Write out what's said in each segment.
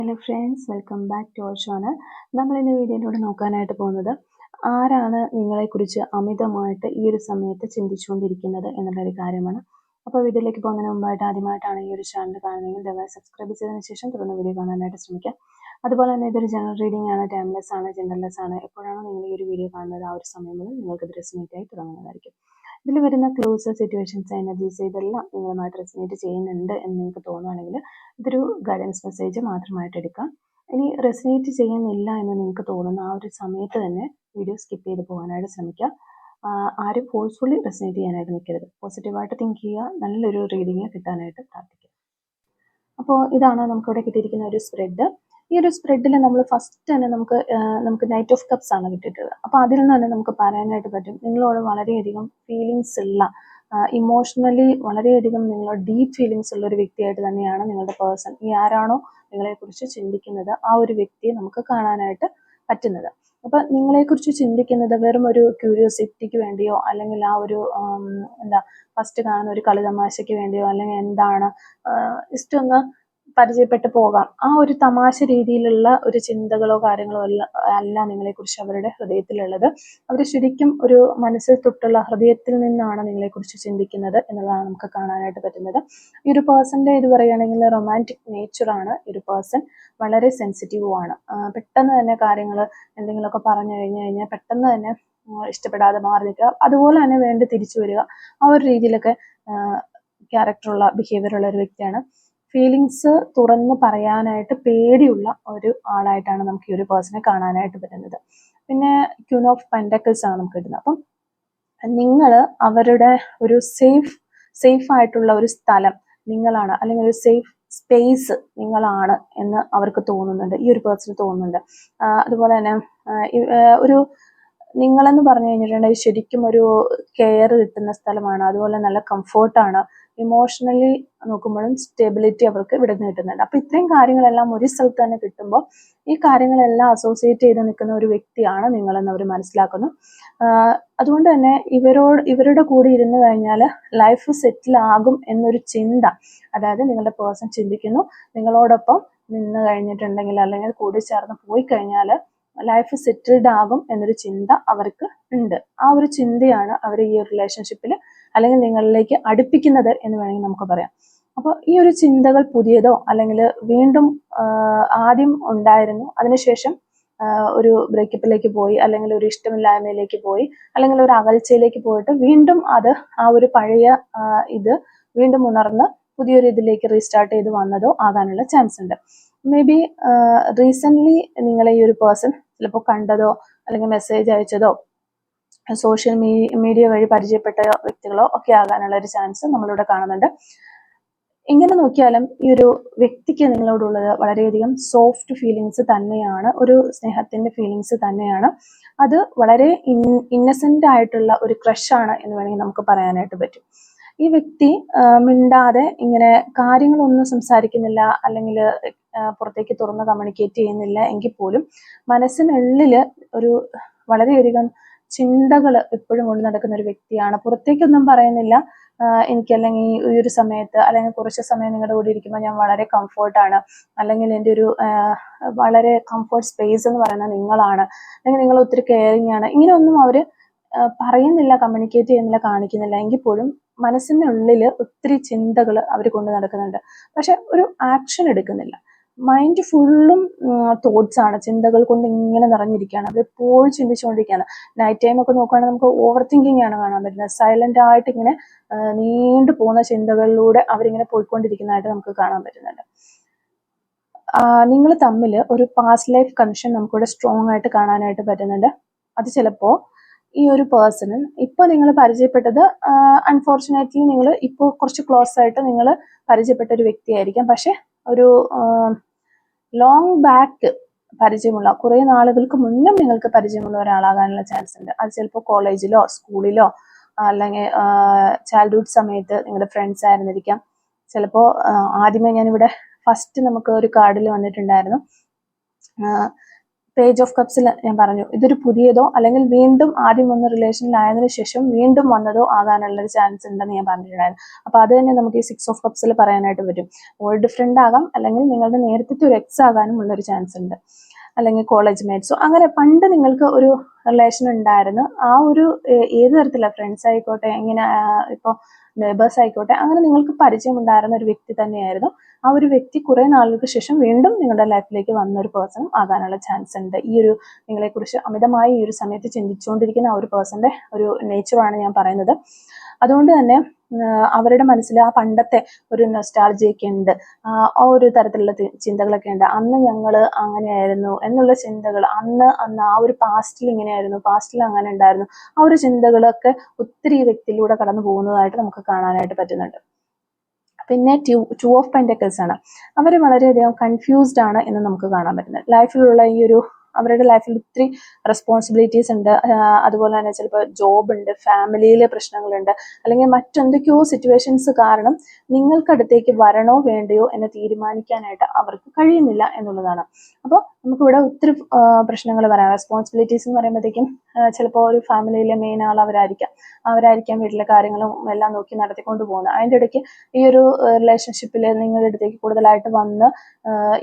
Hello friends, welcome back to our channel. നമ്മൾ ഇന്ന് വീഡിയോയിലൂടെ നോക്കാനായിട്ട് പോകുന്നത് ആരാണ് നിങ്ങളെക്കുറിച്ച് അമിതമായിട്ട് ഈ ഒരു സമയത്ത് ചിന്തിച്ചുകൊണ്ടിരിക്കുന്നത് എന്നുള്ളൊരു കാര്യമാണ്. അപ്പോൾ വീഡിയോയിലേക്ക് പോകുന്നതിന് മുമ്പായിട്ട് ആദ്യമായിട്ടാണ് ഈ ഒരു ചാനൽ കാണുന്നതെങ്കിൽ ദയവായി സബ്സ്ക്രൈബ് ചെയ്തതിന് ശേഷം തുടർന്ന് വീഡിയോ കാണാനായിട്ട് ശ്രമിക്കാം. അതുപോലെ തന്നെ ഇതൊരു ജനറൽ റീഡിംഗ് ആണ്, ടൈംലെസ് ആണ്, ജെൻഡർലെസ് ആണ്. എപ്പോഴാണ് നിങ്ങൾ ഈ ഒരു വീഡിയോ കാണുന്നത് ആ ഒരു സമയം മുതൽ നിങ്ങൾക്ക് ഇത് റെസൊനേറ്റ് ആയി തുടങ്ങുന്നതായിരിക്കും. ഇതിൽ വരുന്ന ക്ലോസ്, സിറ്റുവേഷൻസ്, എനർജീസ് ഇതെല്ലാം നിങ്ങളുമായിട്ട് റെസൊനേറ്റ് ചെയ്യുന്നുണ്ട് എന്ന് നിങ്ങൾക്ക് തോന്നുകയാണെങ്കിൽ ഇതൊരു ഗൈഡൻസ് മെസ്സേജ് മാത്രമായിട്ട് എടുക്കാം. ഇനി റെസൊനേറ്റ് ചെയ്യുന്നില്ല എന്ന് നിങ്ങൾക്ക് തോന്നുന്ന ആ ഒരു സമയത്ത് തന്നെ വീഡിയോ സ്കിപ്പ് ചെയ്ത് പോകാനായിട്ട് ശ്രമിക്കുക. ആരും ഫോഴ്സ്ഫുള്ളി റെസൊനേറ്റ് ചെയ്യാനായിട്ട് നിൽക്കരുത്. പോസിറ്റീവായിട്ട് തിങ്ക് ചെയ്യുക, നല്ലൊരു റീഡിങ് കിട്ടാനായിട്ട് പ്രാർത്ഥിക്കുക. അപ്പോൾ ഇതാണ് നമുക്കിവിടെ കിട്ടിയിരിക്കുന്ന ഒരു സ്പ്രെഡ്. ഈ ഒരു സ്പ്രെഡിൽ നമ്മൾ ഫസ്റ്റ് തന്നെ നമുക്ക് നൈറ്റ് ഓഫ് കപ്സ് ആണ് കിട്ടിയിട്ടുള്ളത്. അപ്പോൾ അതിൽ നിന്ന് തന്നെ നമുക്ക് പറയാനായിട്ട് പറ്റും നിങ്ങളോട് വളരെയധികം ഫീലിങ്സ് ഉള്ള, ഇമോഷണലി വളരെയധികം നിങ്ങളോട് ഡീപ്പ് ഫീലിങ്സ് ഉള്ള ഒരു വ്യക്തിയായിട്ട് തന്നെയാണ് നിങ്ങളുടെ പേഴ്സൺ. ഈ ആരാണോ നിങ്ങളെക്കുറിച്ച് ചിന്തിക്കുന്നത് ആ ഒരു വ്യക്തിയെ നമുക്ക് കാണാനായിട്ട് പറ്റുന്നത്. അപ്പൊ നിങ്ങളെക്കുറിച്ച് ചിന്തിക്കുന്നത് വെറും ഒരു ക്യൂരിയോസിറ്റിക്ക് വേണ്ടിയോ അല്ലെങ്കിൽ ആ ഒരു ഫസ്റ്റ് കാണുന്ന ഒരു കളിതമാശയ്ക്ക് വേണ്ടിയോ അല്ലെങ്കിൽ എന്താണ് ജസ്റ്റ് ഒന്ന് പരിചയപ്പെട്ടു പോകാം, ആ ഒരു തമാശ രീതിയിലുള്ള ഒരു ചിന്തകളോ കാര്യങ്ങളോ അല്ല നിങ്ങളെക്കുറിച്ച് അവരുടെ ഹൃദയത്തിലുള്ളത്. അവർ ശരിക്കും ഒരു മനസ്സിൽ തൊട്ടുള്ള ഹൃദയത്തിൽ നിന്നാണ് നിങ്ങളെക്കുറിച്ച് ചിന്തിക്കുന്നത് എന്നുള്ളതാണ് നമുക്ക് കാണാനായിട്ട് പറ്റുന്നത്. ഈ ഒരു പേഴ്സന്റെ ഇത് പറയുകയാണെങ്കിൽ റൊമാൻറ്റിക് നേച്ചറാണ് ഈ ഒരു പേഴ്സൺ. വളരെ സെൻസിറ്റീവും ആണ്. പെട്ടെന്ന് തന്നെ കാര്യങ്ങൾ എന്തെങ്കിലുമൊക്കെ പറഞ്ഞു കഴിഞ്ഞാൽ പെട്ടെന്ന് തന്നെ ഇഷ്ടപ്പെടാതെ മാറി നിൽക്കുക, അതുപോലെ തന്നെ വേണ്ടി തിരിച്ചു വരിക, ആ ഒരു രീതിയിലൊക്കെ ക്യാരക്ടറുള്ള, ബിഹേവിയറുള്ള ഒരു വ്യക്തിയാണ്. ഫീലിങ്സ് തുറന്ന് പറയാനായിട്ട് പേടിയുള്ള ഒരു ആളായിട്ടാണ് നമുക്ക് ഈ ഒരു പേഴ്സണെ കാണാനായിട്ട് പറ്റുന്നത്. പിന്നെ ക്യൂൻ ഓഫ് പെന്റക്കിൾസ് ആണ് നമുക്ക് കിട്ടുന്നത്. അപ്പം നിങ്ങൾ അവരുടെ ഒരു സേഫ് ആയിട്ടുള്ള ഒരു സ്ഥലം നിങ്ങളാണ്, അല്ലെങ്കിൽ ഒരു സേഫ് സ്പേസ് നിങ്ങളാണ് എന്ന് അവർക്ക് തോന്നുന്നുണ്ട്, ഈ ഒരു പേഴ്സൺ തോന്നുന്നുണ്ട്. അതുപോലെ തന്നെ ഒരു നിങ്ങളെന്ന് പറഞ്ഞു കഴിഞ്ഞിട്ടുണ്ടെങ്കിൽ ശരിക്കും ഒരു കെയർ കിട്ടുന്ന സ്ഥലമാണ്. അതുപോലെ നല്ല കംഫോർട്ടാണ്. ഇമോഷണലി നോക്കുമ്പോഴും സ്റ്റെബിലിറ്റി അവർക്ക് ഇവിടെ നിന്ന് കിട്ടുന്നുണ്ട്. അപ്പൊ ഇത്രയും കാര്യങ്ങളെല്ലാം ഒരു സ്ഥലത്ത് തന്നെ കിട്ടുമ്പോൾ ഈ കാര്യങ്ങളെല്ലാം അസോസിയേറ്റ് ചെയ്ത് നിൽക്കുന്ന ഒരു വ്യക്തിയാണ് നിങ്ങളെന്ന് അവർ മനസ്സിലാക്കുന്നു. അതുകൊണ്ട് തന്നെ ഇവരുടെ കൂടെ ഇരുന്ന് കഴിഞ്ഞാൽ ലൈഫ് സെറ്റിൽ ആകും എന്നൊരു ചിന്ത, അതായത് നിങ്ങളുടെ പേഴ്സൺ ചിന്തിക്കുന്നു നിങ്ങളോടൊപ്പം നിന്ന് കഴിഞ്ഞിട്ടുണ്ടെങ്കിൽ അല്ലെങ്കിൽ കൂടി ചേർന്ന് പോയി കഴിഞ്ഞാൽ ലൈഫ് സെറ്റിൽഡ് ആകും എന്നൊരു ചിന്ത അവർക്ക് ഉണ്ട്. ആ ഒരു ചിന്തയാണ് അവർ ഈ ഒരു റിലേഷൻഷിപ്പിൽ അല്ലെങ്കിൽ നിങ്ങളിലേക്ക് അടുപ്പിക്കുന്നത് എന്ന് വേണമെങ്കിൽ നമുക്ക് പറയാം. അപ്പോൾ ഈ ഒരു ചിന്തകൾ പുതിയതോ അല്ലെങ്കിൽ വീണ്ടും ആദ്യം ഉണ്ടായിരുന്നു, അതിനുശേഷം ഒരു ബ്രേക്കപ്പിലേക്ക് പോയി, അല്ലെങ്കിൽ ഒരു ഇഷ്ടമില്ലായ്മയിലേക്ക് പോയി, അല്ലെങ്കിൽ ഒരു അകൽച്ചയിലേക്ക് പോയിട്ട് വീണ്ടും അത് ആ ഒരു പഴയ ഇത് വീണ്ടും ഉണർന്ന് പുതിയൊരു ഇതിലേക്ക് റീസ്റ്റാർട്ട് ചെയ്ത് വന്നതോ ആകാനുള്ള ചാൻസ് ഉണ്ട്. മേ ബി റീസെൻ്റ്ലി നിങ്ങളെ ഈ ഒരു പേഴ്സൺ ചിലപ്പോൾ കണ്ടതോ അല്ലെങ്കിൽ മെസ്സേജ് അയച്ചതോ സോഷ്യൽ മീഡിയ വഴി പരിചയപ്പെട്ട വ്യക്തികളോ ഒക്കെ ആകാനുള്ള ഒരു ചാൻസ് നമ്മളിവിടെ കാണുന്നുണ്ട്. എങ്ങനെ നോക്കിയാലും ഈ ഒരു വ്യക്തിക്ക് നിങ്ങളോടുള്ളത് വളരെയധികം സോഫ്റ്റ് ഫീലിങ്സ് തന്നെയാണ്, ഒരു സ്നേഹത്തിന്റെ ഫീലിങ്സ് തന്നെയാണ്. അത് വളരെ ഇന്നസെന്റ് ആയിട്ടുള്ള ഒരു ക്രഷാണ് എന്ന് വേണമെങ്കിൽ നമുക്ക് പറയാനായിട്ട് പറ്റും. ഈ വ്യക്തി മിണ്ടാതെ ഇങ്ങനെ കാര്യങ്ങളൊന്നും സംസാരിക്കുന്നില്ല, അല്ലെങ്കിൽ പുറത്തേക്ക് തുറന്ന് കമ്മ്യൂണിക്കേറ്റ് ചെയ്യുന്നില്ല എങ്കിൽ പോലും മനസ്സിനുള്ളിൽ ഒരു വളരെയധികം ചിന്തകൾ എപ്പോഴും കൊണ്ട് നടക്കുന്ന ഒരു വ്യക്തിയാണ്. പുറത്തേക്കൊന്നും പറയുന്നില്ല. എനിക്ക് അല്ലെങ്കിൽ ഈ ഒരു സമയത്ത് അല്ലെങ്കിൽ കുറച്ച് സമയം നിങ്ങളുടെ കൂടെ ഇരിക്കുമ്പോൾ ഞാൻ വളരെ കംഫോർട്ടാണ്, അല്ലെങ്കിൽ എൻ്റെ ഒരു വളരെ കംഫോർട്ട് സ്പേസ് എന്ന് പറയുന്നത് നിങ്ങളാണ്, അല്ലെങ്കിൽ നിങ്ങൾ ഒത്തിരി കെയറിങ് ആണ്, ഇങ്ങനെയൊന്നും അവർ പറയുന്നില്ല, കമ്മ്യൂണിക്കേറ്റ് ചെയ്യുന്നില്ല, കാണിക്കുന്നില്ല എങ്കിൽ പോലും മനസ്സിനുള്ളിൽ ഒത്തിരി ചിന്തകൾ അവർ കൊണ്ട് നടക്കുന്നുണ്ട്. പക്ഷെ ഒരു ആക്ഷൻ എടുക്കുന്നില്ല. മൈൻഡ് ഫുള്ളും തോട്ട്സ് ആണ്, ചിന്തകൾ കൊണ്ട് ഇങ്ങനെ നിറഞ്ഞിരിക്കുകയാണ്. അവർ എപ്പോഴും ചിന്തിച്ചുകൊണ്ടിരിക്കുകയാണ്. നൈറ്റ് ടൈം ഒക്കെ നോക്കുകയാണെങ്കിൽ നമുക്ക് ഓവർ തിങ്കിങ് ആണ് കാണാൻ പറ്റുന്നത്. സൈലന്റ് ആയിട്ട് ഇങ്ങനെ നീണ്ടു പോകുന്ന ചിന്തകളിലൂടെ അവരിങ്ങനെ പോയിക്കൊണ്ടിരിക്കുന്നതായിട്ട് നമുക്ക് കാണാൻ പറ്റുന്നുണ്ട്. നിങ്ങൾ തമ്മിൽ ഒരു പാസ്റ്റ് ലൈഫ് കണക്ഷൻ നമുക്കിവിടെ സ്ട്രോങ് ആയിട്ട് കാണാനായിട്ട് പറ്റുന്നുണ്ട്. അത് ചിലപ്പോൾ ഈ ഒരു പേഴ്സണ് ഇപ്പോൾ നിങ്ങൾ പരിചയപ്പെട്ടത് അൺഫോർച്ചുനേറ്റ്ലി നിങ്ങൾ ഇപ്പോൾ കുറച്ച് ക്ലോസ് ആയിട്ട് നിങ്ങൾ പരിചയപ്പെട്ട ഒരു വ്യക്തിയായിരിക്കാം. പക്ഷെ ഒരു ലോങ് ബാക്ക് പരിചയമുള്ള, കുറേ നാളുകൾക്ക് മുന്നേ നിങ്ങൾക്ക് പരിചയമുള്ള ഒരാളാകാനുള്ള ചാൻസ് ഉണ്ട്. അത് ചിലപ്പോൾ കോളേജിലോ സ്കൂളിലോ അല്ലെങ്കിൽ ചൈൽഡ്ഹുഡ് സമയത്ത് നിങ്ങളുടെ ഫ്രണ്ട്സ് ആയിരുന്നിരിക്കാം. ചിലപ്പോൾ ആദ്യമേ ഞാനിവിടെ ഫസ്റ്റ് നമുക്ക് ഒരു കാർഡിൽ വന്നിട്ടുണ്ടായിരുന്നു പേജ് ഓഫ് കപ്സിൽ ഞാൻ പറഞ്ഞു ഇതൊരു പുതിയതോ അല്ലെങ്കിൽ വീണ്ടും ആദ്യം വന്ന റിലേഷനിലായതിനു ശേഷം വീണ്ടും വന്നതോ ആകാനുള്ള ഒരു ചാൻസ് ഉണ്ടെന്ന് ഞാൻ പറഞ്ഞിട്ടുണ്ടായിരുന്നു. അപ്പൊ അത് തന്നെ നമുക്ക് ഈ 6 ഓഫ് കപ്സിൽ പറയാനായിട്ട് പറ്റും. ഓൾഡ് ഫ്രണ്ട് ആകാം, അല്ലെങ്കിൽ നിങ്ങളുടെ നേരത്തെ ഒരു എക്സ് ആകാനും ഉള്ളൊരു ചാൻസ് ഉണ്ട്, അല്ലെങ്കിൽ കോളേജ് മേറ്റ്സോ. അങ്ങനെ പണ്ട് നിങ്ങൾക്ക് ഒരു റിലേഷൻ ഉണ്ടായിരുന്നു. ആ ഒരു ഏത് തരത്തിലുള്ള ഫ്രണ്ട്സ് ആയിക്കോട്ടെ, ഇങ്ങനെ ഇപ്പോൾ നെയ്ബേഴ്സ് ആയിക്കോട്ടെ, അങ്ങനെ നിങ്ങൾക്ക് പരിചയം ഉണ്ടായിരുന്ന ഒരു വ്യക്തി തന്നെയായിരുന്നു. ആ ഒരു വ്യക്തി കുറെ നാളുകൾക്ക് ശേഷം വീണ്ടും നിങ്ങളുടെ ലൈഫിലേക്ക് വന്ന ഒരു പേഴ്സൺ ആകാനുള്ള ചാൻസ് ഉണ്ട്. ഈ ഒരു നിങ്ങളെക്കുറിച്ച് അമിതമായി ഈ ഒരു സമയത്ത് ചിന്തിച്ചുകൊണ്ടിരിക്കുന്ന ആ ഒരു പേഴ്സന്റെ ഒരു നേച്ചറാണ് ഞാൻ പറയുന്നത്. അതുകൊണ്ട് തന്നെ അവരുടെ മനസ്സിൽ ആ പണ്ടത്തെ ഒരു നൊസ്റ്റാൾജിയൊക്കെ ഉണ്ട്, ആ ഒരു തരത്തിലുള്ള ചിന്തകളൊക്കെ ഉണ്ട്. അന്ന് ഞങ്ങൾ അങ്ങനെയായിരുന്നു എന്നുള്ള ചിന്തകൾ, അന്ന് ആ ഒരു പാസ്റ്റിൽ ഇങ്ങനെയായിരുന്നു, പാസ്റ്റിൽ അങ്ങനെ ഉണ്ടായിരുന്നു, ആ ഒരു ചിന്തകളൊക്കെ ഒത്തിരി ഈ വ്യക്തിയിലൂടെ കടന്നു പോകുന്നതായിട്ട് നമുക്ക് കാണാനായിട്ട് പറ്റുന്നുണ്ട്. പിന്നെ ടു ഓഫ് പെന്റക്കിൾസ് ആണ്. അവർ വളരെയധികം കൺഫ്യൂസ്ഡ് ആണ് എന്ന് നമുക്ക് കാണാൻ പറ്റുന്നത്. ലൈഫിലുള്ള ഈ ഒരു അവരുടെ ലൈഫിൽ ഒത്തിരി റെസ്പോൺസിബിലിറ്റീസ് ഉണ്ട്. അതുപോലെ തന്നെ ചിലപ്പോൾ ജോബ് ഉണ്ട്, ഫാമിലിയിലെ പ്രശ്നങ്ങളുണ്ട്, അല്ലെങ്കിൽ മറ്റെന്തൊക്കെയോ സിറ്റുവേഷൻസ് കാരണം നിങ്ങൾക്കടുത്തേക്ക് വരണോ വേണ്ടയോ എന്ന് തീരുമാനിക്കാനായിട്ട് അവർക്ക് കഴിയുന്നില്ല എന്നുള്ളതാണ്. അപ്പോൾ നമുക്കിവിടെ ഒത്തിരി പ്രശ്നങ്ങൾ പറയാം. റെസ്പോൺസിബിലിറ്റീസ് എന്ന് പറയുമ്പോഴത്തേക്കും ചിലപ്പോൾ ഒരു ഫാമിലിയിലെ മെയിൻ ആൾ അവരായിരിക്കാം വീട്ടിലെ കാര്യങ്ങളും എല്ലാം നോക്കി നടത്തിക്കൊണ്ട് പോകുന്നത്. അതിൻ്റെ ഇടയ്ക്ക് ഈ ഒരു റിലേഷൻഷിപ്പിൽ നിങ്ങളുടെ അടുത്തേക്ക് കൂടുതലായിട്ട് വന്ന്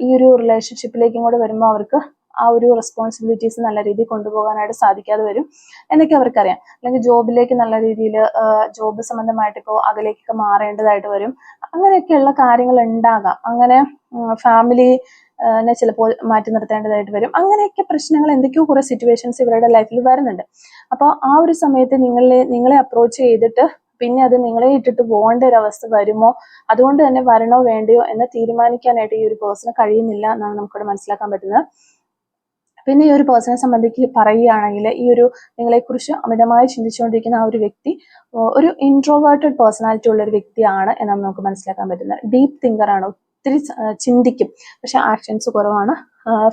ഈ ഒരു റിലേഷൻഷിപ്പിലേക്കും കൂടെ വരുമ്പോൾ അവർക്ക് ആ ഒരു റെസ്പോൺസിബിലിറ്റീസ് നല്ല രീതിയിൽ കൊണ്ടുപോകാനായിട്ട് സാധിക്കാതെ വരും എന്നൊക്കെ അവർക്കറിയാം. അല്ലെങ്കിൽ ജോബിലേക്ക് നല്ല രീതിയിൽ ജോബ് സംബന്ധമായിട്ട് ഇപ്പോൾ അകലേക്കൊക്കെ മാറേണ്ടതായിട്ട് വരും. അങ്ങനെയൊക്കെയുള്ള കാര്യങ്ങൾ ഉണ്ടാകാം. അങ്ങനെ ഫാമിലി ചിലപ്പോൾ മാറ്റി നിർത്തേണ്ടതായിട്ട് വരും. അങ്ങനെയൊക്കെ പ്രശ്നങ്ങൾ, എന്തൊക്കെയോ കുറെ സിറ്റുവേഷൻസ് ഇവരുടെ ലൈഫിൽ വരുന്നുണ്ട്. അപ്പോൾ ആ ഒരു സമയത്ത് നിങ്ങളെ അപ്രോച്ച് ചെയ്തിട്ട് പിന്നെ അത് നിങ്ങളെ ഇട്ടിട്ട് പോകേണ്ട ഒരു അവസ്ഥ വരുമോ, അതുകൊണ്ട് തന്നെ വരണോ വേണ്ടയോ എന്ന് തീരുമാനിക്കാനായിട്ട് ഈ ഒരു പേഴ്സണ് കഴിയുന്നില്ല എന്നാണ് നമുക്കിവിടെ മനസ്സിലാക്കാൻ പറ്റുന്നത്. പിന്നെ ഈ ഒരു പേഴ്സണെ സംബന്ധിച്ച് പറയുകയാണെങ്കിൽ, ഈ ഒരു നിങ്ങളെക്കുറിച്ച് അമിതമായി ചിന്തിച്ചുകൊണ്ടിരിക്കുന്ന ആ ഒരു വ്യക്തി ഒരു ഇൻട്രോവേർട്ടഡ് പേഴ്സണാലിറ്റി ഉള്ള ഒരു വ്യക്തിയാണ് എന്നാണ് നമുക്ക് മനസ്സിലാക്കാൻ പറ്റുന്നത്. ഡീപ്പ് തിങ്കർ ആണ്, ഒത്തിരി ചിന്തിക്കും, പക്ഷെ ആക്ഷൻസ് കുറവാണ്.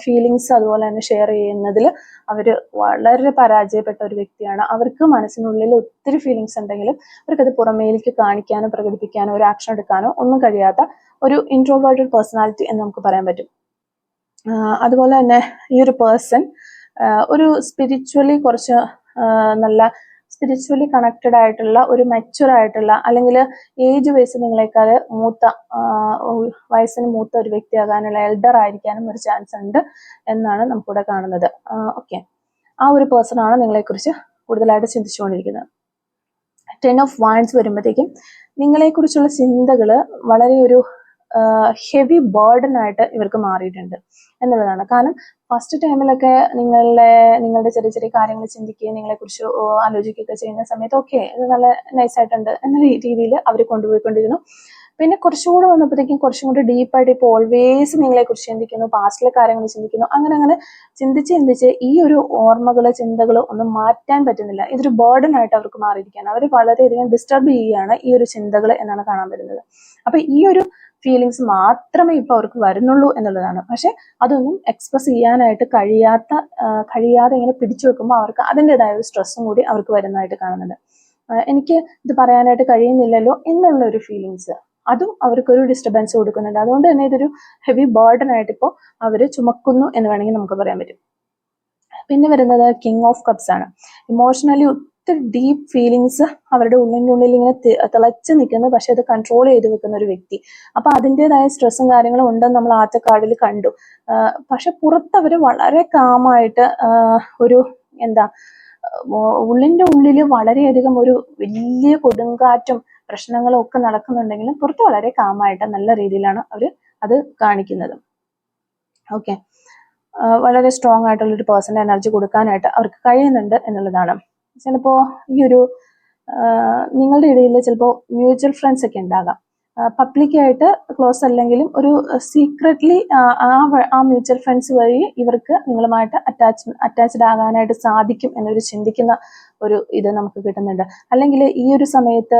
ഫീലിങ്സ് അതുപോലെ തന്നെ ഷെയർ ചെയ്യുന്നതിൽ അവർ വളരെ പരാജയപ്പെട്ട ഒരു വ്യക്തിയാണ്. അവർക്ക് മനസ്സിനുള്ളിൽ ഒത്തിരി ഫീലിങ്സ് ഉണ്ടെങ്കിലും അവർക്കത് പുറമേലേക്ക് കാണിക്കാനോ പ്രകടിപ്പിക്കാനോ ഒരു ആക്ഷൻ എടുക്കാനോ ഒന്നും കഴിയാത്ത ഒരു ഇൻട്രോവേർട്ടഡ് പേഴ്സണാലിറ്റി എന്ന് നമുക്ക് പറയാൻ പറ്റും. അതുപോലെ തന്നെ ഈ ഒരു പേഴ്സൺ ഒരു സ്പിരിച്വലി കുറച്ച് നല്ല സ്പിരിച്വലി കണക്റ്റഡ് ആയിട്ടുള്ള ഒരു മെച്യൂർ ആയിട്ടുള്ള, അല്ലെങ്കിൽ ഏജ് വയസ്സ് നിങ്ങളെക്കാൾ വയസ്സിന് മൂത്ത ഒരു വ്യക്തിയാകാനുള്ള എൽഡർ ആയിരിക്കാനും ഒരു ചാൻസ് ഉണ്ട് എന്നാണ് നമുക്കിവിടെ കാണുന്നത്. ഓക്കെ, ആ ഒരു പേഴ്സൺ ആണ് നിങ്ങളെക്കുറിച്ച് കൂടുതലായിട്ട് ചിന്തിച്ചുകൊണ്ടിരിക്കുന്നത്. 10 ഓഫ് വാൻഡ്സ് വരുമ്പോഴത്തേക്കും നിങ്ങളെക്കുറിച്ചുള്ള ചിന്തകൾ വളരെ ഒരു ഹെവി ബേർഡൻ ആയിട്ട് ഇവർക്ക് മാറിയിട്ടുണ്ട് എന്നുള്ളതാണ്. കാരണം ഫസ്റ്റ് ടൈമിലൊക്കെ നിങ്ങളുടെ ചെറിയ ചെറിയ കാര്യങ്ങൾ ചിന്തിക്കുകയും നിങ്ങളെക്കുറിച്ച് ആലോചിക്കുകയൊക്കെ ചെയ്യുന്ന സമയത്ത് ഓക്കെ, ഇത് നല്ല നൈസായിട്ടുണ്ട് എന്ന രീതിയിൽ അവർ കൊണ്ടുപോയിക്കൊണ്ടിരുന്നു. പിന്നെ കുറച്ചുകൂടെ വന്നപ്പോഴത്തേക്കും കുറച്ചും കൂടി ഡീപ്പായിട്ട് ഇപ്പോൾ ഓൾവേസ് നിങ്ങളെക്കുറിച്ച് ചിന്തിക്കുന്നു, പാസ്റ്റിലെ കാര്യങ്ങൾ ചിന്തിക്കുന്നു. അങ്ങനെ ചിന്തിച്ച് ഈ ഒരു ഓർമ്മകൾ, ചിന്തകൾ ഒന്നും മാറ്റാൻ പറ്റുന്നില്ല. ഇതൊരു ബേർഡൻ ആയിട്ട് അവർക്ക് മാറിയിരിക്കുകയാണ്. അവർ വളരെയധികം ഡിസ്റ്റർബ് ചെയ്യുകയാണ് ഈ ഒരു ചിന്തകൾ എന്നാണ് കാണാൻ പറ്റുന്നത്. അപ്പൊ ഈ ഒരു ഫീലിങ്സ് മാത്രമേ ഇപ്പൊ അവർക്ക് വരുന്നുള്ളൂ എന്നുള്ളതാണ്. പക്ഷെ അതൊന്നും എക്സ്പ്രസ് ചെയ്യാനായിട്ട് കഴിയാതെ ഇങ്ങനെ പിടിച്ചു വെക്കുമ്പോൾ അവർക്ക് അതിൻ്റെതായ ഒരു സ്ട്രെസ്സും കൂടി അവർക്ക് വരുന്നതായിട്ട് കാണുന്നുണ്ട്. എനിക്ക് ഇത് പറയാനായിട്ട് കഴിയുന്നില്ലല്ലോ എന്നുള്ള ഒരു ഫീലിങ്സ്, അതും അവർക്കൊരു ഡിസ്റ്റർബൻസ് കൊടുക്കുന്നുണ്ട്. അതുകൊണ്ട് തന്നെ ഇതൊരു ഹെവി ബേർഡൻ ആയിട്ട് ഇപ്പോൾ അവർ ചുമക്കുന്നു എന്ന് വേണമെങ്കിൽ നമുക്ക് പറയാൻ പറ്റും. പിന്നെ വരുന്നത് കിങ് ഓഫ് കപ്സ് ആണ്. ഇമോഷണലി ഒത്തിരി ഡീപ്പ് ഫീലിങ്സ് അവരുടെ ഉള്ളിൽ ഇങ്ങനെ തിളച്ച് നിൽക്കുന്നു, പക്ഷെ അത് കൺട്രോൾ ചെയ്ത് വെക്കുന്ന ഒരു വ്യക്തി. അപ്പൊ അതിൻ്റെതായ സ്ട്രെസ്സും കാര്യങ്ങളും ഉണ്ടെന്ന് നമ്മൾ ആദ്യത്തെ കാർഡിൽ കണ്ടു. പക്ഷെ പുറത്ത് അവർ വളരെ കാമായിട്ട് ഒരു ഉള്ളിന്റെ ഉള്ളിൽ വളരെയധികം ഒരു വലിയ കൊടുങ്കാറ്റും പ്രശ്നങ്ങളും ഒക്കെ നടക്കുന്നുണ്ടെങ്കിലും പുറത്ത് വളരെ കാമായിട്ട് നല്ല രീതിയിലാണ് അവർ അത് കാണിക്കുന്നത്. ഓക്കെ, വളരെ സ്ട്രോങ് ആയിട്ടുള്ള ഒരു പേഴ്സന്റെ എനർജി കൊടുക്കാനായിട്ട് അവർക്ക് കഴിയുന്നുണ്ട് എന്നുള്ളതാണ്. ചിലപ്പോൾ ഈ ഒരു നിങ്ങളുടെ ഇടയിൽ ചിലപ്പോൾ മ്യൂച്വൽ ഫ്രണ്ട്സ് ഒക്കെ ഉണ്ടാകാം. പബ്ലിക്കായിട്ട് ക്ലോസ് അല്ലെങ്കിലും ഒരു സീക്രട്ട്ലി ആ മ്യൂച്വൽ ഫ്രണ്ട്സ് വഴി ഇവർക്ക് നിങ്ങളുമായിട്ട് അറ്റാച്ച്ഡ് ആകാനായിട്ട് സാധിക്കും എന്നൊരു ചിന്തിക്കുന്ന ഒരു ഇത് നമുക്ക് കിട്ടുന്നുണ്ട്. അല്ലെങ്കിൽ ഈ ഒരു സമയത്ത്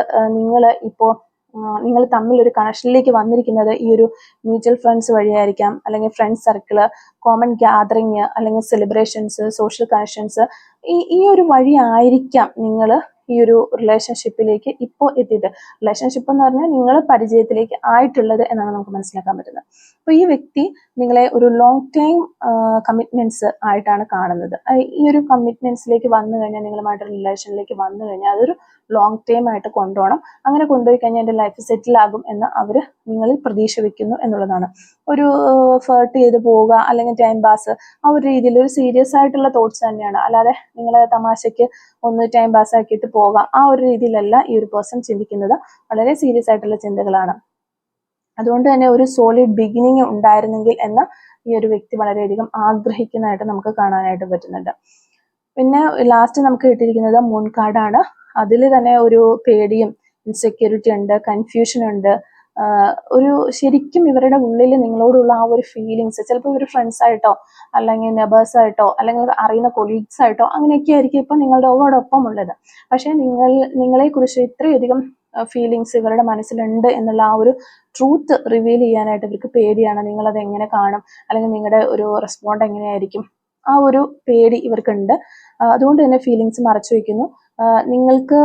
നിങ്ങൾ തമ്മിൽ ഒരു കണക്ഷനിലേക്ക് വന്നിരിക്കുന്നത് ഈ ഒരു മ്യൂച്വൽ ഫ്രണ്ട്സ് വഴിയായിരിക്കാം, അല്ലെങ്കിൽ ഫ്രണ്ട്സ് സർക്കിള്, കോമൺ ഗ്യാദറിങ്, അല്ലെങ്കിൽ സെലിബ്രേഷൻസ്, സോഷ്യൽ കണക്ഷൻസ്, ഈ ഒരു വഴി ആയിരിക്കാം നിങ്ങൾ ഈ ഒരു റിലേഷൻഷിപ്പിലേക്ക് ഇപ്പോൾ എത്തിയിട്ട്, റിലേഷൻഷിപ്പ് എന്ന് പറഞ്ഞാൽ നിങ്ങൾ പരിചയത്തിലേക്ക് ആയിട്ടുള്ളത് എന്നാണ് നമുക്ക് മനസ്സിലാക്കാൻ പറ്റുന്നത്. അപ്പോൾ ഈ വ്യക്തി നിങ്ങളെ ഒരു ലോങ് ടൈം കമ്മിറ്റ്മെന്റ്സ് ആയിട്ടാണ് കാണുന്നത്. ഈ ഒരു കമ്മിറ്റ്മെന്റ്സിലേക്ക് വന്നു കഴിഞ്ഞാൽ, നിങ്ങളുമായിട്ട് റിലേഷനിലേക്ക് വന്നു കഴിഞ്ഞാൽ അതൊരു ലോങ് ടൈം ആയിട്ട് കൊണ്ടുപോകണം. അങ്ങനെ കൊണ്ടുപോയി കഴിഞ്ഞാൽ എൻ്റെ ലൈഫ് സെറ്റിൽ ആകും എന്ന് അവർ നിങ്ങളിൽ പ്രതീക്ഷ വെക്കുന്നു എന്നുള്ളതാണ്. ഒരു ഫ്ലേർട്ട് ചെയ്ത് പോവുക അല്ലെങ്കിൽ ടൈം പാസ്, ആ ഒരു രീതിയിൽ ഒരു സീരിയസ് ആയിട്ടുള്ള തോട്ട്സ് തന്നെയാണ്. അല്ലാതെ നിങ്ങളെ തമാശയ്ക്ക് ഒന്ന് ടൈം പാസ് ആക്കിയിട്ട് പോകാം, ആ ഒരു രീതിയിലല്ല ഈ ഒരു പേഴ്സൺ ചിന്തിക്കുന്നത്. വളരെ സീരിയസ് ആയിട്ടുള്ള ചിന്തകളാണ്. അതുകൊണ്ട് തന്നെ ഒരു സോളിഡ് ബിഗിനിങ് ഉണ്ടായിരുന്നെങ്കിൽ എന്ന ഈ ഒരു വ്യക്തി വളരെയധികം ആഗ്രഹിക്കുന്നതായിട്ട് നമുക്ക് കാണാനായിട്ട് പറ്റുന്നുണ്ട്. പിന്നെ ലാസ്റ്റ് നമുക്ക് കിട്ടിയിരിക്കുന്നത് മൂൺ കാർഡാണ്. അതിൽ തന്നെ ഒരു പേടിയും ഇൻസെക്യൂരിറ്റി ഉണ്ട്, കൺഫ്യൂഷൻ ഉണ്ട്. ഒരു ശരിക്കും ഇവരുടെ ഉള്ളിൽ നിങ്ങളോടുള്ള ആ ഒരു ഫീലിങ്സ്, ചിലപ്പോൾ ഇവർ ഫ്രണ്ട്സ് ആയിട്ടോ അല്ലെങ്കിൽ നെബേഴ്സ് ആയിട്ടോ അല്ലെങ്കിൽ അറിയുന്ന കൊളീഗ്സ് ആയിട്ടോ അങ്ങനെയൊക്കെ ആയിരിക്കും ഇപ്പം നിങ്ങളോടൊപ്പം ഉള്ളത്. പക്ഷേ നിങ്ങളെക്കുറിച്ച് ഇത്രയധികം ഫീലിങ്സ് ഇവരുടെ മനസ്സിലുണ്ട് എന്നുള്ള ആ ഒരു ട്രൂത്ത് റിവീൽ ചെയ്യാനായിട്ട് ഇവർക്ക് പേടിയാണ്. നിങ്ങളത് എങ്ങനെ കാണും, അല്ലെങ്കിൽ നിങ്ങളുടെ ഒരു റെസ്പോണ്ട് എങ്ങനെയായിരിക്കും, ആ ഒരു പേടി ഇവർക്കുണ്ട്. അതുകൊണ്ട് തന്നെ ഫീലിങ്സ് മറച്ചു വയ്ക്കുന്നു. നിങ്ങൾക്ക്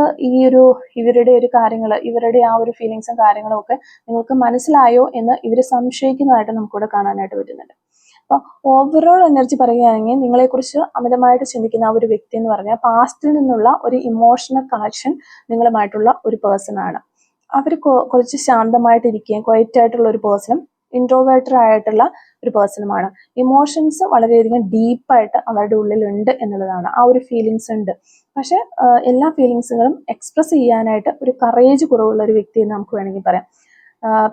ഇവരുടെ ഒരു കാര്യങ്ങൾ, ഇവരുടെ ആ ഒരു ഫീലിങ്സും കാര്യങ്ങളും ഒക്കെ നിങ്ങൾക്ക് മനസ്സിലായോ എന്ന് ഇവർ സംശയിക്കുന്നതായിട്ട് നമുക്കിവിടെ കാണാനായിട്ട് പറ്റുന്നുണ്ട്. അപ്പോൾ ഓവറോൾ എനർജി പറയുകയാണെങ്കിൽ, നിങ്ങളെക്കുറിച്ച് അമിതമായിട്ട് ചിന്തിക്കുന്ന ആ ഒരു വ്യക്തി എന്ന് പറഞ്ഞാൽ പാസ്റ്റിൽ നിന്നുള്ള ഒരു ഇമോഷണൽ കണക്ഷൻ നിങ്ങളുമായിട്ടുള്ള ഒരു പേഴ്സൺ ആണ്. അവർ കുറച്ച് ശാന്തമായിട്ടിരിക്കുകയും ക്വയറ്റ് ആയിട്ടുള്ള ഒരു പേഴ്സണും ഇൻട്രോവേർട്ടർ ആയിട്ടുള്ള ഒരു പേഴ്സണുമാണ്. ഇമോഷൻസ് വളരെയധികം ഡീപ്പായിട്ട് അവരുടെ ഉള്ളിലുണ്ട് എന്നുള്ളതാണ്. ആ ഒരു ഫീലിങ്സ് ഉണ്ട്. പക്ഷെ എല്ലാ ഫീലിങ്സുകളും എക്സ്പ്രസ് ചെയ്യാനായിട്ട് ഒരു കറേജ് കുറവുള്ള ഒരു വ്യക്തി എന്ന് നമുക്ക് വേണമെങ്കിൽ പറയാം.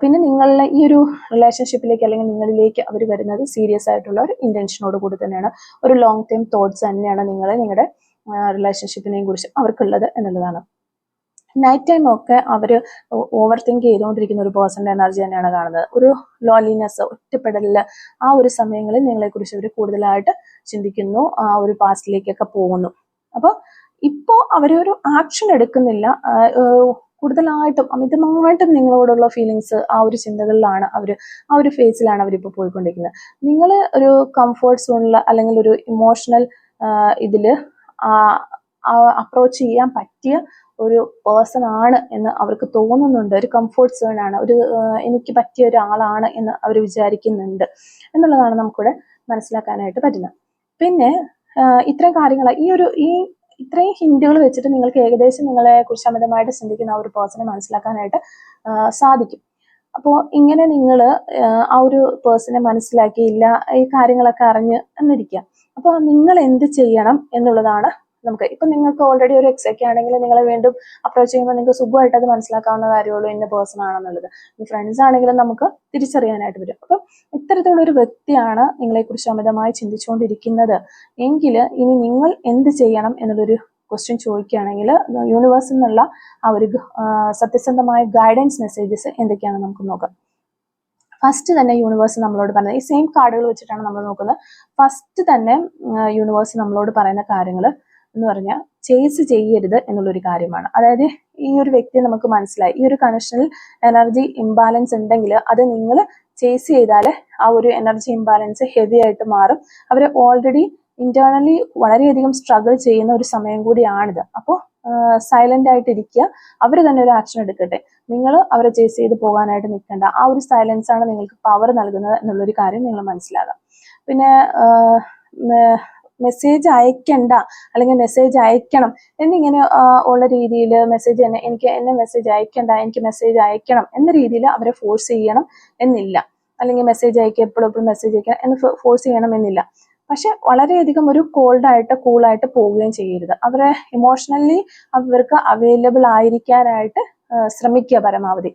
പിന്നെ നിങ്ങളുടെ ഈ ഒരു റിലേഷൻഷിപ്പിലേക്ക് അല്ലെങ്കിൽ നിങ്ങളിലേക്ക് അവർ വരുന്നത് സീരിയസ് ആയിട്ടുള്ള ഒരു ഇന്റൻഷനോട് കൂടി തന്നെയാണ്. ഒരു ലോങ് ടൈം തോട്ട്സ് തന്നെയാണ് നിങ്ങളുടെ റിലേഷൻഷിപ്പിനെയും കുറിച്ച് അവർക്കുള്ളത് എന്നുള്ളതാണ്. നൈറ്റ് ടൈം ഒക്കെ അവർ ഓവർ തിങ്ക് ചെയ്തുകൊണ്ടിരിക്കുന്ന ഒരു പേഴ്സണിന്റെ എനർജി തന്നെയാണ് കാണുന്നത്. ഒരു ലോൺലിനെസ്, ഒറ്റപ്പെടലില്, ആ ഒരു സമയങ്ങളിൽ നിങ്ങളെക്കുറിച്ച് അവർ കൂടുതലായിട്ട് ചിന്തിക്കുന്നു, ആ ഒരു പാസ്റ്റിലേക്കൊക്കെ പോകുന്നു. അപ്പോൾ ഇപ്പോൾ അവരൊരു ആക്ഷൻ എടുക്കുന്നില്ല. കൂടുതലായിട്ടും അമിതമായിട്ടും നിങ്ങളോടുള്ള ഫീലിങ്സ്, ആ ഒരു ചിന്തകളിലാണ് ആ ഒരു ഫേസിലാണ് അവരിപ്പോൾ പോയിക്കൊണ്ടിരിക്കുന്നത്. നിങ്ങൾ ഒരു കംഫർട്ട് സോണിൽ അല്ലെങ്കിൽ ഒരു ഇമോഷണൽ ഇതില് അപ്രോച്ച് ചെയ്യാൻ പറ്റിയ ഒരു പേഴ്സൺ ആണ് എന്ന് അവർക്ക് തോന്നുന്നുണ്ട്. ഒരു കംഫർട്ട് സോൺ ആണ്, എനിക്ക് പറ്റിയ ഒരാളാണ് എന്ന് അവർ വിചാരിക്കുന്നുണ്ട് എന്നുള്ളതാണ് നമുക്കിവിടെ മനസ്സിലാക്കാനായിട്ട് പറ്റുന്നത്. പിന്നെ ഇത്രയും കാര്യങ്ങൾ, ഇത്രയും ഹിന്റുകൾ വെച്ചിട്ട് നിങ്ങൾക്ക് ഏകദേശം നിങ്ങളെ കുറിച്ച് അമിതമായിട്ട് ചിന്തിക്കുന്ന ആ ഒരു പേഴ്സണെ മനസ്സിലാക്കാനായിട്ട് സാധിക്കും. അപ്പോൾ ഇങ്ങനെ നിങ്ങൾ ആ ഒരു പേഴ്സണെ മനസ്സിലാക്കിയില്ല, ഈ കാര്യങ്ങളൊക്കെ അറിഞ്ഞ് എന്നിരിക്കുക. അപ്പോൾ നിങ്ങൾ എന്ത് ചെയ്യണം എന്നുള്ളതാണ് നമുക്ക്. ഇപ്പൊ നിങ്ങൾക്ക് ഓൾറെഡി ഒരു എക്സൊക്കെ ആണെങ്കിൽ നിങ്ങളെ വീണ്ടും അപ്രോച്ച് ചെയ്യുമ്പോൾ നിങ്ങൾക്ക് സുഖമായിട്ട് അത് മനസ്സിലാക്കാവുന്ന കാര്യമുള്ളൂ ഇന്ന പേഴ്സൺ ആണെന്നുള്ളത്. ഫ്രണ്ട്സ് ആണെങ്കിലും നമുക്ക് തിരിച്ചറിയാനായിട്ട് പറ്റും. അപ്പം ഇത്തരത്തിലുള്ള ഒരു വ്യക്തിയാണ് നിങ്ങളെക്കുറിച്ച് അമിതമായി ചിന്തിച്ചുകൊണ്ടിരിക്കുന്നത് എങ്കിൽ ഇനി നിങ്ങൾ എന്ത് ചെയ്യണം എന്നുള്ളൊരു ക്വസ്റ്റ്യൻ ചോദിക്കുകയാണെങ്കിൽ, യൂണിവേഴ്സിൽ നിന്നുള്ള ആ ഒരു സത്യസന്ധമായ ഗൈഡൻസ് മെസ്സേജസ് എന്തൊക്കെയാണെന്ന് നമുക്ക് നോക്കാം. ഫസ്റ്റ് തന്നെ യൂണിവേഴ്സ് നമ്മളോട് പറയുന്നത്, ഈ സെയിം കാർഡുകൾ വെച്ചിട്ടാണ് നമ്മൾ നോക്കുന്നത്. ഫസ്റ്റ് തന്നെ യൂണിവേഴ്സ് നമ്മളോട് പറയുന്ന കാര്യങ്ങൾ എന്ന് പറഞ്ഞാൽ ചേസ് ചെയ്യരുത് എന്നുള്ളൊരു കാര്യമാണ്. അതായത് ഈ ഒരു വ്യക്തിയെ നമുക്ക് മനസ്സിലായി, ഈ ഒരു കണക്ഷനിൽ എനർജി ഇംബാലൻസ് ഉണ്ടെങ്കിൽ അത് നിങ്ങൾ ചേസ് ചെയ്താൽ ആ ഒരു എനർജി ഇംബാലൻസ് ഹെവി ആയിട്ട് മാറും. അവർ ഓൾറെഡി ഇന്റേണലി വളരെയധികം സ്ട്രഗിൾ ചെയ്യുന്ന ഒരു സമയം കൂടിയാണിത്. അപ്പോൾ സൈലന്റ് ആയിട്ട് ഇരിക്കുക, അവർ തന്നെ ഒരു ആക്ഷൻ എടുക്കട്ടെ. നിങ്ങൾ അവരെ ചേസ് ചെയ്ത് പോകാനായിട്ട് നിൽക്കേണ്ട. ആ ഒരു സൈലൻസ് ആണ് നിങ്ങൾക്ക് പവർ നൽകുന്നത് എന്നുള്ളൊരു കാര്യം നിങ്ങൾ മനസ്സിലാകാം. പിന്നെ മെസ്സേജ് അയക്കണ്ട അല്ലെങ്കിൽ മെസ്സേജ് അയക്കണം എന്നിങ്ങനെ ഉള്ള രീതിയിൽ മെസ്സേജ് തന്നെ എന്നെ മെസ്സേജ് അയക്കണ്ട, എനിക്ക് മെസ്സേജ് അയക്കണം എന്ന രീതിയിൽ അവരെ ഫോഴ്സ് ചെയ്യണം എന്നില്ല. അല്ലെങ്കിൽ മെസ്സേജ് അയക്കുക, എപ്പോഴും മെസ്സേജ് അയക്കണം എന്ന് ഫോഴ്സ് ചെയ്യണം എന്നില്ല. പക്ഷെ വളരെയധികം ഒരു കോൾഡായിട്ട് കൂളായിട്ട് പോവുകയും ചെയ്യരുത്. അവരെ ഇമോഷണലി അവർക്ക് അവൈലബിൾ ആയിരിക്കാനായിട്ട് ശ്രമിക്കുക പരമാവധി.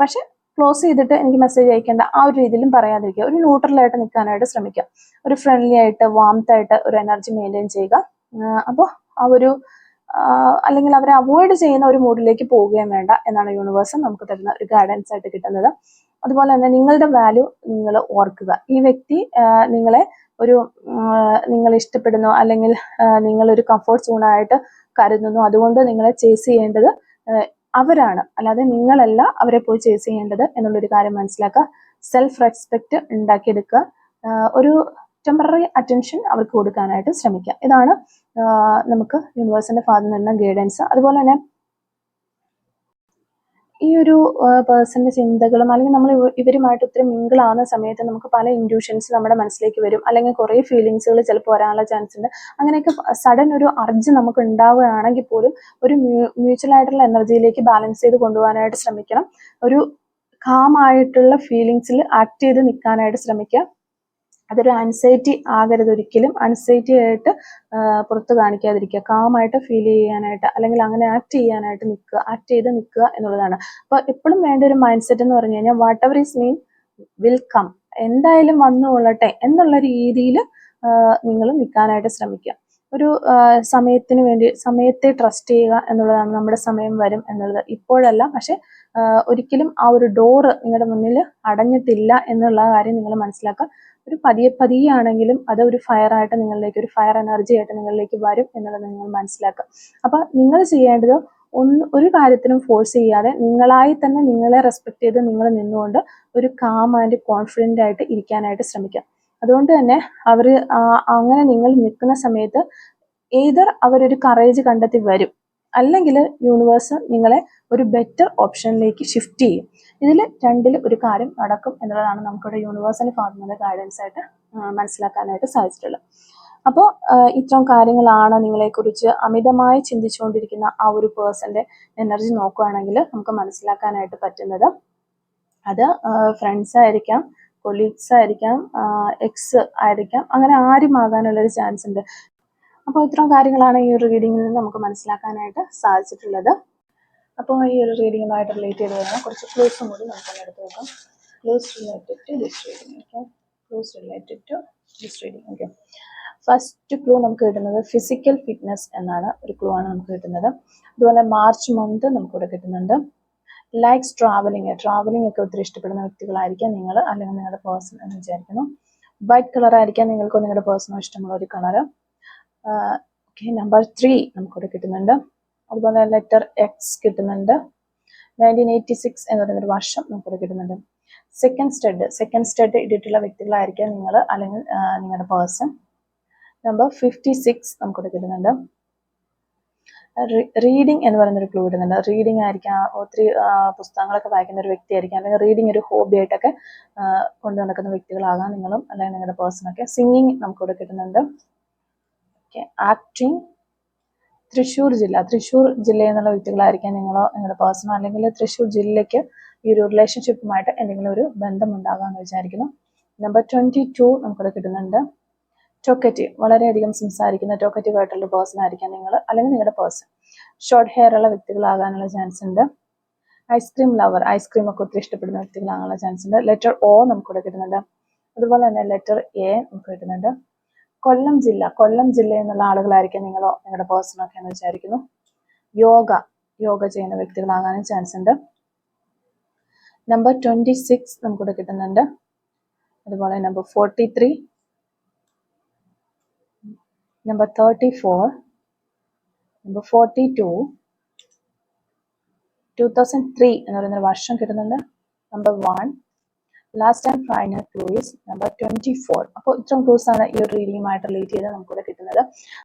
പക്ഷെ ക്ലോസ് ചെയ്തിട്ട് എനിക്ക് മെസ്സേജ് അയക്കേണ്ട ആ ഒരു രീതിയിലും പറയാതിരിക്കുക. ഒരു ന്യൂട്രലായിട്ട് നിൽക്കാനായിട്ട് ശ്രമിക്കുക. ഒരു ഫ്രണ്ട്ലി ആയിട്ട് വാംത്തായിട്ട് ഒരു എനർജി മെയിൻറ്റെയിൻ ചെയ്യുക. അപ്പോൾ അല്ലെങ്കിൽ അവരെ അവോയ്ഡ് ചെയ്യുന്ന ഒരു മൂഡിലേക്ക് പോവുകയും വേണ്ട എന്നാണ് യൂണിവേഴ്സ് നമുക്ക് തരുന്ന ഒരു ഗൈഡൻസ് ആയിട്ട് കിട്ടുന്നത്. അതുപോലെ തന്നെ നിങ്ങളുടെ വാല്യൂ നിങ്ങൾ ഓർക്കുക. ഈ വ്യക്തി നിങ്ങൾ ഇഷ്ടപ്പെടുന്നു അല്ലെങ്കിൽ നിങ്ങളൊരു കംഫർട്ട് സോണായിട്ട് കരുതുന്നു. അതുകൊണ്ട് നിങ്ങളെ ചേസ് ചെയ്യേണ്ടത് അവരാണ്, അല്ലാതെ നിങ്ങളല്ല അവരെ പോയി ചേസ് ചെയ്യേണ്ടത് എന്നുള്ളൊരു കാര്യം മനസ്സിലാക്കുക. സെൽഫ് റെസ്പെക്റ്റ് ഉണ്ടാക്കിയെടുക്കുക. ഒരു ടെമ്പററി അറ്റൻഷൻ അവർക്ക് കൊടുക്കാനായിട്ട് ശ്രമിക്കുക. ഇതാണ് നമുക്ക് യൂണിവേഴ്സിന്റെ ഭാഗത്ത് നിന്ന് ഗൈഡൻസ്. അതുപോലെ തന്നെ ഈ ഒരു പേഴ്സന്റെ ചിന്തകളും അല്ലെങ്കിൽ നമ്മൾ ഇവരുമായിട്ട് ഒത്തിരി മിങ്കിൾ ആവുന്ന സമയത്ത് നമുക്ക് പല ഇൻഡ്യൂഷൻസ് നമ്മുടെ മനസ്സിലേക്ക് വരും, അല്ലെങ്കിൽ കുറേ ഫീലിങ്സുകൾ ചിലപ്പോൾ വരാനുള്ള ചാൻസ് ഉണ്ട്. അങ്ങനെയൊക്കെ സഡൻ ഒരു അർജ് നമുക്ക് ഉണ്ടാവുകയാണെങ്കിൽ പോലും ഒരു മ്യൂച്വൽ ആയിട്ടുള്ള എനർജിയിലേക്ക് ബാലൻസ് ചെയ്ത് കൊണ്ടുപോകാനായിട്ട് ശ്രമിക്കണം. ഒരു കാം ആയിട്ടുള്ള ഫീലിങ്സിൽ ആക്ട് ചെയ്ത് നിൽക്കാനായിട്ട് ശ്രമിക്കുക. അതൊരു ആൻസൈറ്റി ആകരുത് ഒരിക്കലും. ആൻസൈറ്റി ആയിട്ട് പുറത്ത് കാണിക്കാതിരിക്കുക, കാമായിട്ട് ഫീൽ ചെയ്യാനായിട്ട് അല്ലെങ്കിൽ അങ്ങനെ ആക്ട് ചെയ്ത് നിൽക്കുക എന്നുള്ളതാണ്. അപ്പോൾ എപ്പോഴും വേണ്ട ഒരു മൈൻഡ് സെറ്റ് എന്ന് പറഞ്ഞു കഴിഞ്ഞാൽ whatever is mean will come, എന്തായാലും വന്നു കൊള്ളട്ടെ എന്നുള്ള രീതിയിൽ നിങ്ങൾ നിൽക്കാനായിട്ട് ശ്രമിക്കുക. ഒരു സമയത്തിന് വേണ്ടി സമയത്തെ ട്രസ്റ്റ് ചെയ്യുക എന്നുള്ളതാണ്. നമ്മുടെ സമയം വരും എന്നുള്ളത് ഇപ്പോഴല്ല, പക്ഷെ ഒരിക്കലും ആ ഒരു ഡോറ് നിങ്ങളുടെ മുന്നിൽ അടഞ്ഞിട്ടില്ല എന്നുള്ള കാര്യം നിങ്ങൾ മനസ്സിലാക്കുക. ഒരു പതിയെ ആണെങ്കിലും അത് ഒരു ഫയർ ആയിട്ട് നിങ്ങളിലേക്ക്, ഒരു ഫയർ എനർജി ആയിട്ട് നിങ്ങളിലേക്ക് വരും എന്നുള്ളത് നിങ്ങൾ മനസ്സിലാക്കുക. അപ്പൊ നിങ്ങൾ ചെയ്യേണ്ടത് ഒരു കാര്യത്തിനും ഫോഴ്സ് ചെയ്യാതെ നിങ്ങളായി തന്നെ നിങ്ങളെ റെസ്പെക്ട് ചെയ്ത് നിങ്ങൾ നിന്നുകൊണ്ട് ഒരു കാം ആൻഡ് കോൺഫിഡൻ്റ് ആയിട്ട് ഇരിക്കാനായിട്ട് ശ്രമിക്കുക. അതുകൊണ്ട് തന്നെ അവർ അങ്ങനെ നിങ്ങൾ നിൽക്കുന്ന സമയത്ത് ഏതർ അവരൊരു കറേജ് കണ്ടെത്തി വരും, അല്ലെങ്കിൽ യൂണിവേഴ്സ് നിങ്ങളെ ഒരു ബെറ്റർ ഓപ്ഷനിലേക്ക് ഷിഫ്റ്റ് ചെയ്യും. ഇതിൽ രണ്ടിൽ ഒരു കാര്യം നടക്കും എന്നുള്ളതാണ് നമുക്കിവിടെ യൂണിവേഴ്സിന്റെ ഭാഗത്തുനിന്ന് ഗൈഡൻസ് ആയിട്ട് മനസ്സിലാക്കാനായിട്ട് സാധിച്ചിട്ടുള്ളത്. അപ്പോൾ ഇത്തരം കാര്യങ്ങളാണ് നിങ്ങളെക്കുറിച്ച് അമിതമായി ചിന്തിച്ചുകൊണ്ടിരിക്കുന്ന ആ ഒരു പേഴ്സന്റെ എനർജി നോക്കുകയാണെങ്കിൽ നമുക്ക് മനസ്സിലാക്കാനായിട്ട് പറ്റുന്നത്. അത് ഫ്രണ്ട്സ് ആയിരിക്കാം, കൊളീഗ്സ് ആയിരിക്കാം, എക്സ് ആയിരിക്കാം, അങ്ങനെ ആരും ആകാനുള്ളൊരു ചാൻസ് ഉണ്ട്. അപ്പോൾ ഇത്തരം കാര്യങ്ങളാണ് ഈ ഒരു റീഡിങ്ങിൽ നിന്ന് നമുക്ക് മനസ്സിലാക്കാനായിട്ട് സാധിച്ചിട്ടുള്ളത്. അപ്പോൾ ഈ ഒരു റീഡിങ്ങുമായിട്ട് റിലേറ്റ് ചെയ്ത് വരുന്ന കുറച്ച് ക്ലൂസും കൂടി നമുക്കൊന്ന് എടുത്ത് നോക്കാം. Clues related to this reading. Okay, clues related to this reading. Okay, first clue നമുക്ക് കിട്ടുന്നത് ഫിസിക്കൽ ഫിറ്റ്നസ് എന്നാണ് ഒരു ക്ലൂ ആണ് നമുക്ക് കിട്ടുന്നത്. അതുപോലെ മാർച്ച് മന്ത് നമുക്കിവിടെ കിട്ടുന്നുണ്ട്. ലൈക്സ് ട്രാവലിംഗ് ഒക്കെ ഒത്തിരി ഇഷ്ടപ്പെടുന്ന വ്യക്തികളായിരിക്കാം നിങ്ങൾ, അല്ലെങ്കിൽ നിങ്ങളുടെ പേഴ്സൺ എന്ന് വിചാരിക്കുന്നു. വൈറ്റ് കളർ ആയിരിക്കാം നിങ്ങൾക്ക് നിങ്ങളുടെ പേഴ്സണോ ഇഷ്ടമുള്ള ഒരു കളറ്. ഓക്കെ, നമ്പർ 3 നമുക്കിവിടെ കിട്ടുന്നുണ്ട്. അതുപോലെ ലെറ്റർ എക്സ് കിട്ടുന്നുണ്ട്. 1986 എന്ന് പറയുന്നൊരു വർഷം നമുക്കിവിടെ കിട്ടുന്നുണ്ട്. സെക്കൻഡ് സ്റ്റഡ് ഇട്ടിട്ടുള്ള വ്യക്തികളായിരിക്കാം നിങ്ങൾ, അല്ലെങ്കിൽ നിങ്ങളുടെ പേഴ്സൺ. നമ്പർ 56 നമുക്കിവിടെ കിട്ടുന്നുണ്ട്. റീഡിങ് എന്ന് പറയുന്നൊരു ക്ലൂ ഇടുന്നുണ്ട്. റീഡിങ് ആയിരിക്കാം, ഒത്തിരി പുസ്തകങ്ങളൊക്കെ വായിക്കുന്ന ഒരു വ്യക്തിയായിരിക്കാം, അല്ലെങ്കിൽ റീഡിങ് ഒരു ഹോബി ആയിട്ടൊക്കെ കൊണ്ടു നടക്കുന്ന വ്യക്തികളാകാം നിങ്ങളും, അല്ലെങ്കിൽ നിങ്ങളുടെ പേഴ്സണൊക്കെ. സിംഗിങ് നമുക്കിവിടെ കിട്ടുന്നുണ്ട്. Okay, acting. തൃശ്ശൂർ ജില്ല എന്നുള്ള വ്യക്തികളായിരിക്കാം നിങ്ങളോ നിങ്ങളുടെ പേഴ്സണോ, അല്ലെങ്കിൽ തൃശ്ശൂർ ജില്ലയ്ക്ക് ഈ ഒരു റിലേഷൻഷിപ്പുമായിട്ട് എന്തെങ്കിലും ഒരു ബന്ധം ഉണ്ടാകാമെന്ന് വിചാരിക്കുന്നു. നമ്പർ 22 നമുക്കിവിടെ കിട്ടുന്നുണ്ട്. ടോക്കറ്റീവ്, വളരെയധികം സംസാരിക്കുന്ന ടോക്കറ്റീവ് ആയിട്ടുള്ള പേഴ്സൺ ആയിരിക്കാം നിങ്ങൾ, അല്ലെങ്കിൽ നിങ്ങളുടെ പേഴ്സൺ. ഷോർട്ട് ഹെയർ ഉള്ള വ്യക്തികളാകാനുള്ള ചാൻസ് ഉണ്ട്. ഐസ്ക്രീം ലവർ, ഐസ്ക്രീം ഒക്കെ ഒത്തിരി ഇഷ്ടപ്പെടുന്ന വ്യക്തികളാകാനുള്ള ചാൻസ് ഉണ്ട്. ലെറ്റർ ഒ നമുക്കിവിടെ കിട്ടുന്നുണ്ട്. അതുപോലെ തന്നെ ലെറ്റർ എ നമുക്ക് കിട്ടുന്നുണ്ട്. കൊല്ലം ജില്ല എന്നുള്ള ആളുകളായിരിക്കാം നിങ്ങളോ നിങ്ങളുടെ പേഴ്സണോ ഒക്കെ എന്ന് വിചാരിക്കുന്നു. യോഗ ചെയ്യുന്ന വ്യക്തികളാകാനും ചാൻസ് ഉണ്ട്. നമ്പർ 26 നമുക്കിവിടെ കിട്ടുന്നുണ്ട്. അതുപോലെ നമ്പർ 43, നമ്പർ 34, നമ്പർ 42, 2003 എന്ന് പറയുന്ന വർഷം കിട്ടുന്നുണ്ട്. Number 1, last and final clue is number 24. അപ്പോൾ ഇത്രയും ക്ലൂസ് ആണ് ഈ ഒരു റീഡിങ്ങുമായിട്ട് റിലേറ്റ് ചെയ്ത് നമുക്കിവിടെ കിട്ടുന്നത്.